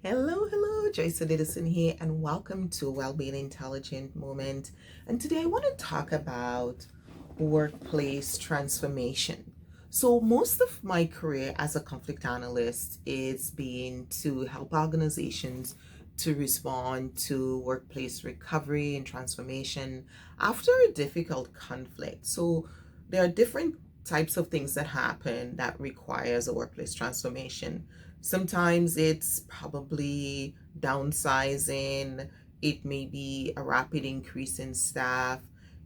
Hello, Joyce Odidison here, and welcome to Wellbeing Intelligent Moment. And today I want to talk about workplace transformation. So, most of my career as a conflict analyst is being to help organizations to respond to workplace recovery and transformation after a difficult conflict. So, there are different types of things that happen that requires a workplace transformation. Sometimes it's probably downsizing, it may be a rapid increase in staff,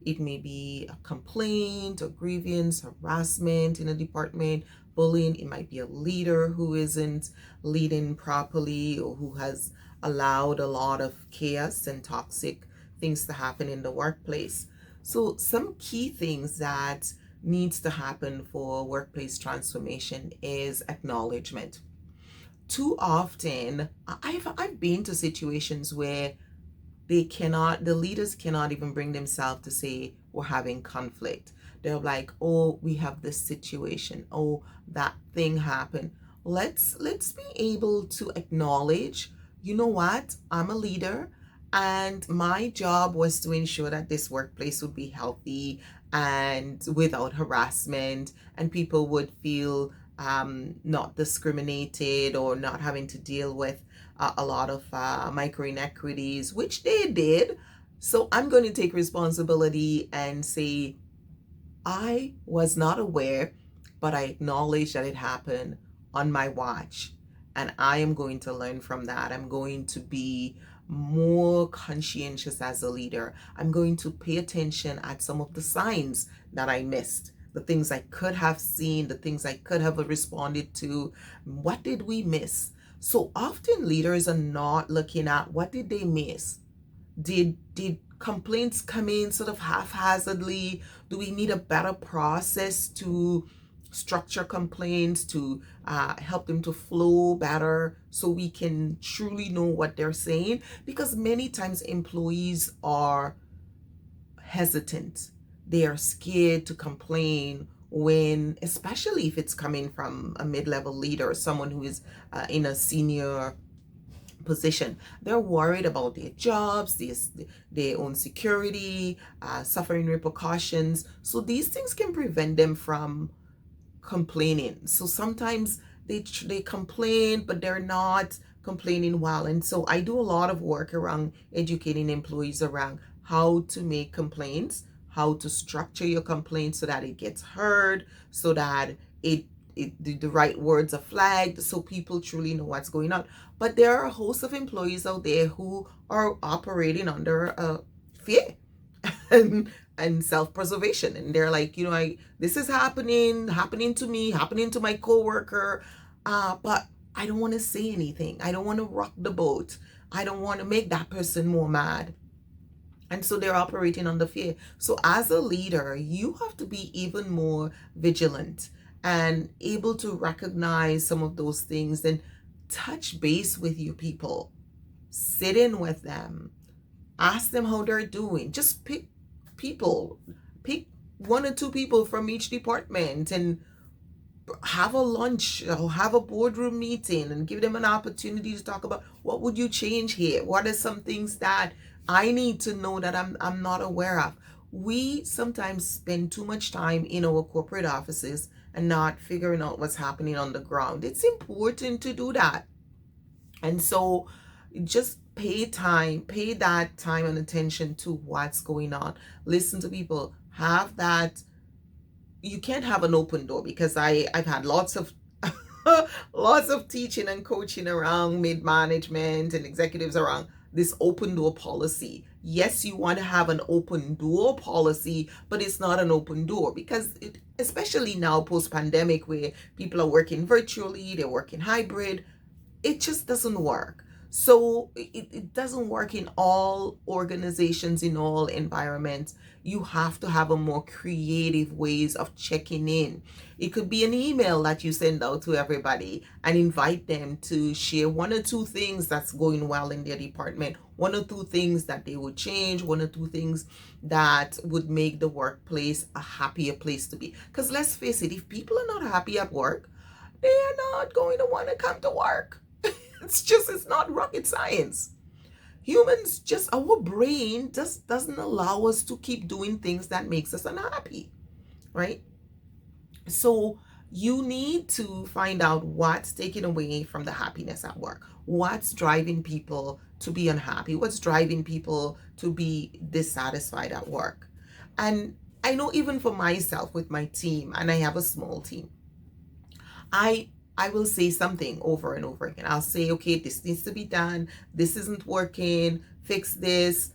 it may be a complaint or grievance, harassment in a department, bullying. It might be a leader who isn't leading properly or who has allowed a lot of chaos and toxic things to happen in the workplace. So some key things that needs to happen for workplace transformation is acknowledgement. Too often, I've been to situations where the leaders cannot even bring themselves to say we're having conflict. They're like, oh, we have this situation, oh, that thing happened. Let's be able to acknowledge, you know what, I'm a leader, and my job was to ensure that this workplace would be healthy and without harassment, and people would feel not discriminated or not having to deal with a lot of micro inequities, which they did. So I'm going to take responsibility and say, I was not aware, but I acknowledge that it happened on my watch. And I am going to learn from that. I'm going to be more conscientious as a leader. I'm going to pay attention at some of the signs that I missed, the things I could have seen, the things I could have responded to. What did we miss? So often leaders are not looking at what did they miss? Did complaints come in sort of haphazardly? Do we need a better process to structure complaints to help them to flow better so we can truly know what they're saying? Because many times employees are hesitant. They are scared to complain when, especially if it's coming from a mid-level leader or someone who is in a senior position. They're worried about their jobs, their own security, suffering repercussions. So these things can prevent them from complaining. So sometimes they complain, but they're not complaining well. And so I do a lot of work around educating employees around how to make complaints, how to structure your complaint so that it gets heard, so that the right words are flagged, so people truly know what's going on. But there are a host of employees out there who are operating under fear and self-preservation, and they're like, this is happening to me, happening to my coworker, but I don't want to say anything. I don't want to rock the boat. I don't want to make that person more mad. And so they're operating under fear. So as a leader, you have to be even more vigilant and able to recognize some of those things and touch base with your people. Sit in with them. Ask them how they're doing. Just pick people. Pick one or two people from each department and have a lunch or have a boardroom meeting and give them an opportunity to talk about what would you change here? What are some things that I need to know that I'm not aware of? We sometimes spend too much time in our corporate offices and not figuring out what's happening on the ground. It's important to do that. And so just pay that time and attention to what's going on. Listen to people. Have that. You can't have an open door, because I've had lots of lots of teaching and coaching around mid management and executives around this open door policy. Yes, you want to have an open door policy, but it's not an open door, because especially now post pandemic, where people are working virtually, they're working hybrid, it just doesn't work. So it doesn't work in all organizations, in all environments. You have to have a more creative ways of checking in. It could be an email that you send out to everybody and invite them to share one or two things that's going well in their department, one or two things that they would change, one or two things that would make the workplace a happier place to be. Because let's face it, if people are not happy at work, they are not going to want to come to work. It's not rocket science. Humans, just our brain just doesn't allow us to keep doing things that makes us unhappy, right? So you need to find out what's taken away from the happiness at work. What's driving people to be unhappy? What's driving people to be dissatisfied at work? And I know even for myself with my team, and I have a small team, I I will say something over and over again. I'll say, okay, this needs to be done. This isn't working. Fix this.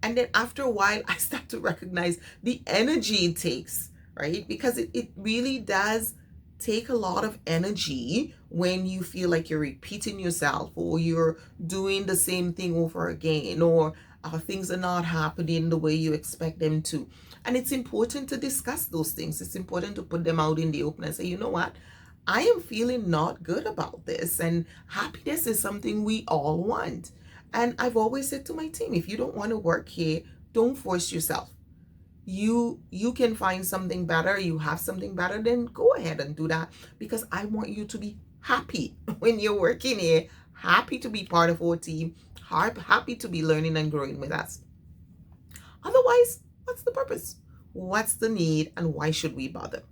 And then after a while, I start to recognize the energy it takes, right? Because it really does take a lot of energy when you feel like you're repeating yourself, or you're doing the same thing over again, or things are not happening the way you expect them to. And it's important to discuss those things. It's important to put them out in the open and say, you know what? I am feeling not good about this. And happiness is something we all want. And I've always said to my team, if you don't want to work here, don't force yourself. You can find something better, you have something better, then go ahead and do that, because I want you to be happy when you're working here, happy to be part of our team, happy to be learning and growing with us. Otherwise, what's the purpose? What's the need, and why should we bother?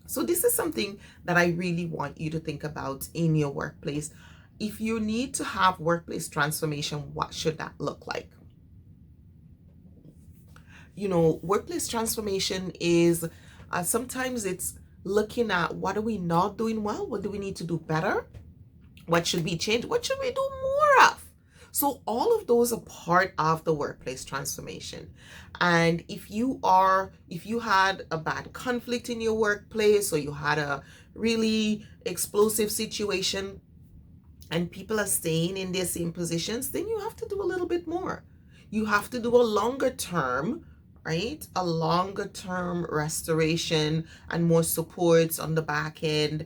So this is something that I really want you to think about in your workplace. If you need to have workplace transformation, what should that look like? Workplace transformation is sometimes it's looking at what are we not doing well? What do we need to do better? What should we change? What should we do more of? So all of those are part of the workplace transformation. And if you had a bad conflict in your workplace, or you had a really explosive situation and people are staying in their same positions, then you have to do a little bit more. You have to do a longer term, right? A longer term restoration and more supports on the back end,